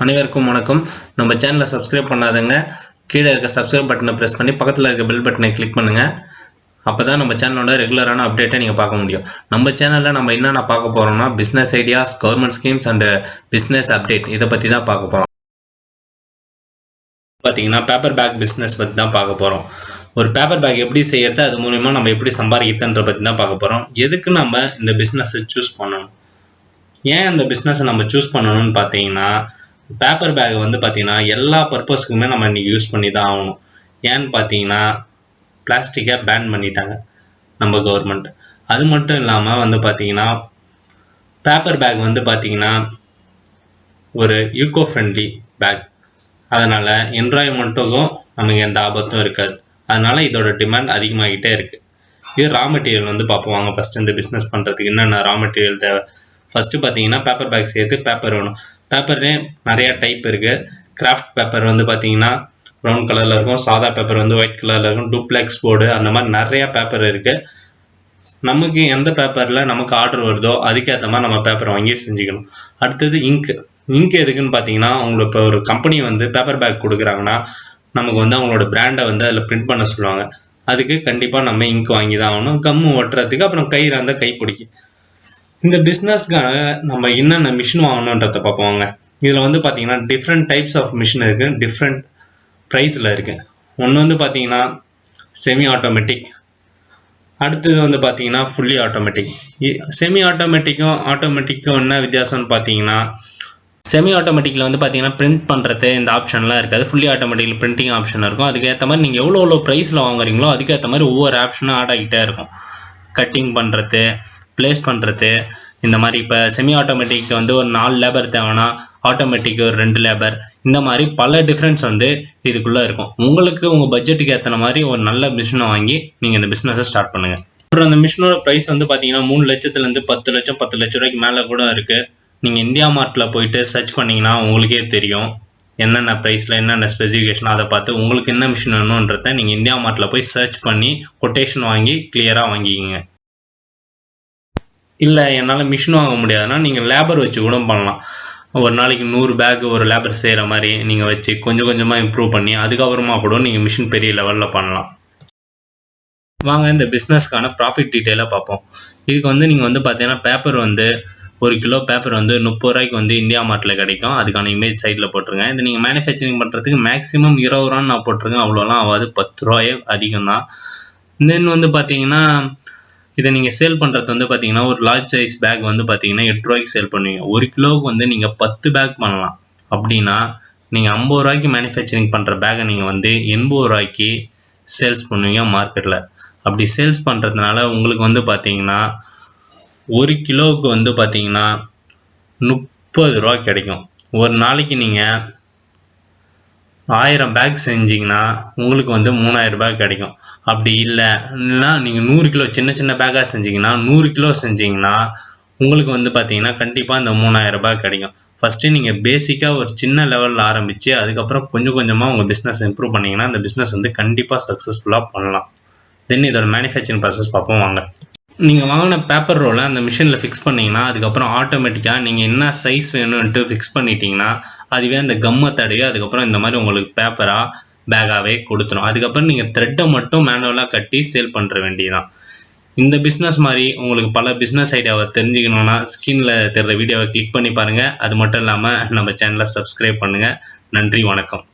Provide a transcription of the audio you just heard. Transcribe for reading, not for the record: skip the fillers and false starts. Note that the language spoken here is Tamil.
அனைவருக்கும் வணக்கம். நம்ம சேனலை சப்ஸ்கிரைப் பண்ணாதங்க, கீழே இருக்க சப்ஸ்கிரைப் பட்டனை ப்ரெஸ் பண்ணி பக்கத்தில் இருக்க பெல் பட்டனை கிளிக் பண்ணுங்கள். அப்போ தான் நம்ம சேனலோட ரெகுலரான அப்டேட்டை நீங்கள் பார்க்க முடியும். நம்ம சேனலில் நம்ம என்னென்ன பார்க்க போகிறோம்னா business ideas, government schemes and business update இதை பற்றி தான் பார்க்க போகிறோம். பார்த்தீங்கன்னா பேப்பர் பேக் பிஸ்னஸ் பற்றி தான் பார்க்க போகிறோம். ஒரு பேப்பர் பேக் எப்படி செய்யறது, அது மூலிமா நம்ம எப்படி சம்பாதிக்கிறதுன்ற பற்றி தான் பார்க்க போகிறோம். எதுக்கு நம்ம இந்த பிஸ்னஸை சூஸ் பண்ணணும், ஏன் இந்த பிஸ்னஸை நம்ம சூஸ் பண்ணணும்னு பார்த்தீங்கன்னா, பேப்பர் பேக் பார்த்தீங்கன்னா எல்லா பர்பஸ்க்குமே நம்ம இன்றைக்கி யூஸ் பண்ணி தான் ஆகணும். ஏன்னு பார்த்தீங்கன்னா பிளாஸ்டிக்கை பேன் பண்ணிட்டாங்க நம்ம கவர்மெண்ட். அது மட்டும் இல்லாமல் பார்த்தீங்கன்னா பேப்பர் பேக் பார்த்தீங்கன்னா ஒரு ஈகோ ஃப்ரெண்ட்லி பேக். அதனால் என்விரான்மெண்ட்டுக்கும் நமக்கு எந்த ஆபத்தும் இருக்காது. அதனால் இதோட டிமாண்ட் அதிகமாகிட்டே இருக்குது. இது ரா மெட்டீரியல் பார்ப்போம் வாங்க. ஃபஸ்ட்டு இந்த பிஸ்னஸ் பண்ணுறதுக்கு என்னென்ன ரா மெட்டீரியல் தேவை. ஃபஸ்ட்டு பார்த்தீங்கன்னா பேப்பர் பேக் செய்யறதுக்கு பேப்பர் வேணும். பேப்பர்லேயே நிறையா டைப் இருக்குது. கிராஃப்ட் பேப்பர் பார்த்தீங்கன்னா ப்ரௌன் கலரில் இருக்கும், சாதா பேப்பர் ஒயிட் கலரில் இருக்கும், டூப்ளெக்ஸ் போர்டு, அந்த மாதிரி நிறையா பேப்பர் இருக்குது. நமக்கு எந்த பேப்பரில் நமக்கு ஆர்டர் வருதோ அதுக்கேற்ற மாதிரி நம்ம பேப்பரை வாங்கி செஞ்சுக்கணும். அடுத்தது இங்க் எதுக்குன்னு பார்த்தீங்கன்னா, அவங்களுக்கு இப்போ ஒரு கம்பெனி பேப்பர் பேக் கொடுக்குறாங்கன்னா நமக்கு அவங்களோட பிராண்டை அதில் பிரிண்ட் பண்ண சொல்லுவாங்க. அதுக்கு கண்டிப்பாக நம்ம இங்க் வாங்கி தான் ஆகணும். கம்மு ஒட்டுறதுக்கு, அப்புறம் கை இருந்தால் கை பிடிக்கும். இந்த பிஸ்னஸ்க்காக நம்ம என்னென்ன மிஷின் வாங்கணுன்றதை பார்ப்போங்க. இதில் பார்த்தீங்கன்னா டிஃப்ரெண்ட் டைப்ஸ் ஆஃப் மிஷின் இருக்குது, டிஃப்ரெண்ட் ப்ரைஸில் இருக்குது. ஒன்று பார்த்தீங்கன்னா செமி ஆட்டோமேட்டிக், அடுத்தது பார்த்தீங்கன்னா ஃபுல்லி ஆட்டோமேட்டிக். செமி ஆட்டோமேட்டிக்கும் என்ன வித்தியாசம்னு பார்த்தீங்கன்னா, செமி ஆட்டோமேட்டிக்கில் பார்த்தீங்கன்னா பிரிண்ட் பண்ணுறது இந்த ஆப்ஷன்லாம் இருக்காது. ஃபுல்லி ஆட்டோமேட்டிக்கில் பிரிண்டிங் ஆப்ஷன் இருக்கும். அதுக்கேற்ற மாதிரி நீங்கள் எவ்வளோ ப்ரைஸில் வாங்குறீங்களோ அதுக்கேற்ற மாதிரி ஒவ்வொரு ஆப்ஷனும் ஆட் ஆகிட்டே இருக்கும். கட்டிங் பண்ணுறது, ப்ளேஸ் பண்ணுறது, இந்த மாதிரி. இப்போ செமி ஆட்டோமேட்டிக் ஒரு 4 லேபர் தேவைன்னா ஆட்டோமேட்டிக் ஒரு 2 லேபர், இந்த மாதிரி பல டிஃப்ரென்ஸ் இதுக்குள்ளே இருக்கும். உங்களுக்கு உங்கள் பட்ஜெட்டுக்கு ஏற்றின மாதிரி ஒரு நல்ல மிஷினை வாங்கி நீங்கள் இந்த பிஸ்னஸை ஸ்டார்ட் பண்ணுங்கள். அப்புறம் அந்த மிஷினோட ப்ரைஸ் பார்த்தீங்கன்னா 3 லட்சத்துலேருந்து 10 லட்சம் 10 லட்ச ரூபாய்க்கு மேலே கூட இருக்குது. நீங்கள் இந்தியா மார்ட்டில் போயிட்டு சர்ச் பண்ணிங்கன்னா உங்களுக்கே தெரியும் என்னென்ன ப்ரைஸில் என்னென்ன ஸ்பெசிஃபிகேஷன். அதை பார்த்து உங்களுக்கு என்ன மிஷின் வேணுன்றதை நீங்கள் இந்தியா மார்ட்டில் போய் சர்ச் பண்ணி கொட்டேஷன் வாங்கி கிளியராக வாங்கிக்கிங்க. இல்லை என்னால் மிஷின் வாங்க முடியாதுன்னா நீங்கள் லேபர் வச்சு கூட பண்ணலாம். ஒரு நாளைக்கு 100 பேக் ஒரு லேபர் செய்கிற மாதிரி நீங்கள் வச்சு கொஞ்சம் கொஞ்சமாக இம்ப்ரூவ் பண்ணி அதுக்கப்புறமா கூட நீங்கள் மிஷின் பெரிய லெவலில் பண்ணலாம். வாங்க இந்த பிஸ்னஸ்க்கான ப்ராஃபிட் டீட்டெயிலாக பார்ப்போம். இதுக்கு நீங்கள் பார்த்தீங்கன்னா பேப்பர் 1 கிலோ பேப்பர் 30 ரூபாய்க்கு இந்தியா மார்ட்டில் கிடைக்கும். அதுக்கான இமேஜ் சைட்டில் போட்டிருங்க. இது நீங்கள் மேனுஃபேக்சரிங் பண்ணுறதுக்கு மேக்ஸிமம் 20 ரூபான்னு நான் போட்டிருக்கேன். அவ்வளோலாம் ஆகாது, 10 ரூபாயே அதிகம் தான். தென் பார்த்தீங்கன்னா இதை நீங்கள் சேல் பண்ணுறது பார்த்தீங்கன்னா ஒரு லார்ஜ் சைஸ் பேக் பார்த்தீங்கன்னா 8 ரூபாய்க்கு சேல் பண்ணுவீங்க. 1 கிலோவுக்கு நீங்கள் 10 பேக் பண்ணலாம். அப்படின்னா நீங்கள் 50 ரூபாய்க்கு மேனுஃபேக்சரிங் பண்ணுற பேக்கை நீங்கள் 80 ரூபாய்க்கு சேல்ஸ் பண்ணுவீங்க மார்க்கெட்டில். அப்படி சேல்ஸ் பண்ணுறதுனால உங்களுக்கு பார்த்தீங்கன்னா 1 கிலோவுக்கு பார்த்தீங்கன்னா 30 ரூபா கிடைக்கும். ஒரு நாளைக்கு நீங்கள் 1000 பேக் செஞ்சிங்கன்னா உங்களுக்கு 3000 ரூபாய் கிடைக்கும். அப்படி இல்லைன்னா நீங்கள் 100 கிலோ சின்ன பேக்காக செஞ்சிங்கன்னா 100 கிலோ செஞ்சிங்கன்னா உங்களுக்கு பார்த்தீங்கன்னா கண்டிப்பாக இந்த 3000 ரூபாய் கிடைக்கும். ஃபஸ்ட்டு நீங்கள் பேசிக்காக ஒரு சின்ன லெவலில் ஆரம்பித்து அதுக்கப்புறம் கொஞ்சம் கொஞ்சமாக உங்கள் பிஸ்னஸ் இம்ப்ரூவ் பண்ணிங்கன்னா அந்த பிஸ்னஸ் கண்டிப்பாக சக்ஸஸ்ஃபுல்லாக பண்ணலாம். தென் இதோட மேனுஃபேக்சரிங் ப்ராசஸ் பார்ப்போம் வாங்க. நீங்கள் வாங்கின பேப்பர் ரோலை அந்த மிஷினில் ஃபிக்ஸ் பண்ணிங்கன்னா அதுக்கப்புறம் ஆட்டோமேட்டிக்காக நீங்கள் என்ன சைஸ் வேணும்ன்ட்டு ஃபிக்ஸ் பண்ணிட்டீங்கன்னா அதுவே அந்த கம்மை தடவி அதுக்கப்புறம் இந்த மாதிரி உங்களுக்கு பேப்பராக பேக்காகவே கொடுத்துரும். அதுக்கப்புறம் நீங்கள் த்ரெட்டை மட்டும் மேனுவலாக கட்டி சேல் பண்ணுற வேண்டியதான். இந்த பிஸ்னஸ் மாதிரி உங்களுக்கு பல பிஸ்னஸ் ஐடியாவை தெரிஞ்சுக்கணுன்னா ஸ்க்ரீனில் தெரிகிற வீடியோவை கிளிக் பண்ணி பாருங்கள். அது மட்டும் இல்லாமல் நம்ம சேனலை சப்ஸ்கிரைப் பண்ணுங்கள். நன்றி, வணக்கம்.